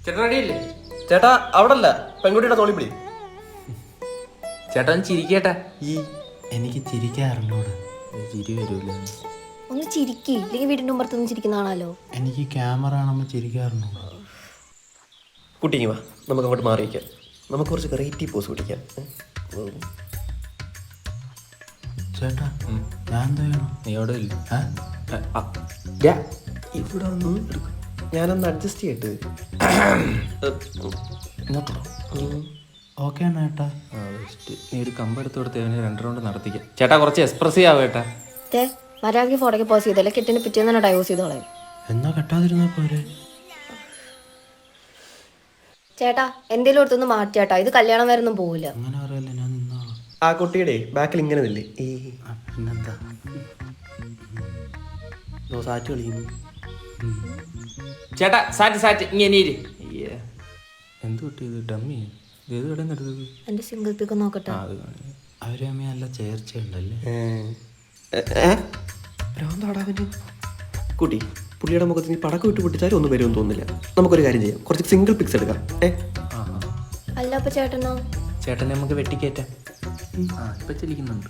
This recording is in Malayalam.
ചേട്ടാ റെഡിയല്ലേ? ചേട്ടാ അവിടെ അല്ല, പെൺകുട്ടിയുടെ തോളിപ്പിടി. ചേട്ടാ ഒന്ന് ചിരിക്കേട്ടാ. എനിക്ക് ചിരിക്കാറുണ്ടോട്? ചിരി വരൂല. ഒന്ന് ചിരിക്കി, ഇല്ലെങ്കിൽ വീടിന്റെ പുറത്തൊന്നും ചിരിക്കുന്ന ആളാലോ. എനിക്ക് ക്യാമറ കാണുമ്പോൾ ചിരിക്കാറുണ്ടോ? കുട്ടിക്ക് വാ, നമുക്ക് അങ്ങോട്ട് മാറിയിരിക്കാം. നമുക്ക് കുറച്ച് വെറൈറ്റി പോസ് പിടിക്കാം. ചേട്ടാ ഞാൻ എന്താ ചെയ്യണം? നീ അവിടെ ഇല്ല. ഇവിടെ വന്ന് ഞാനൊന്ന് അഡ്ജസ്റ്റ് ചെയ്തിട്ട് ഓക്കെ ആണ് ചേട്ടാ. നീ ഒരു കമ്പെടുത്ത് കൊടുത്ത് അവന് 2 റൗണ്ട് നടത്തിക്കാം. ചേട്ടാ കുറച്ച് എക്സ്പ്രസീവ് ആവേട്ടാ. മര്യാദയ്ക്ക് ഫോട്ടോയ്ക്ക് പോസ് ചെയ്തല്ലേ, കെട്ടിന് പിറ്റേന്ന് തന്നെ ഡൈവോഴ്സ് ചെയ്തോളെ. എന്നാ കെട്ടാതിരുന്നാ പോരെ? ചേട്ടാ എന്തേലും എടുത്തൊന്ന് മാറ്റിയാട്ടാ, ഇത് കല്യാണം വരെ ഒന്നും പോവില്ല. അങ്ങനെ അറിയില്ല, ഞാൻ നിന്നോളാം. ആ കുട്ടിയുടെ ബാക്കിൽ ഇങ്ങനെ നില്ലേ, പിന്നെന്താ സാറ്റ് കളിക്കുന്നു. ചേട്ടാ സാറ്റ് ഇങ്ങനെ ഇരി. എന്ത് കിട്ടി ഇത്? ഡമ്മി ഏത് കടയിൽ നിന്ന് എടുത്തത്? എന്റെ സിംഗിൾ പിക്ക് നോക്കട്ടെ. അവരെ അമ്മ നല്ല ചേർച്ചയുണ്ടല്ലേ. ഭ്രാന്താടാവന്. കുട്ടി, പുള്ളിയുടെ മുഖത്ത് നീ പടക്കം ഇട്ട് പൊട്ടിച്ചാലും ഒന്നും വരുമെന്ന് തോന്നുന്നില്ല. നമുക്കൊരു കാര്യം ചെയ്യാം, കുറച്ച് സിംഗിൾ പിക്സ് എടുക്കാം. അല്ല അപ്പൊ ചേട്ടനോ? ചേട്ടനെ നമുക്ക് വെട്ടിക്കയറ്റാം. ഇപ്പൊ ചിരിക്കുന്നുണ്ട്.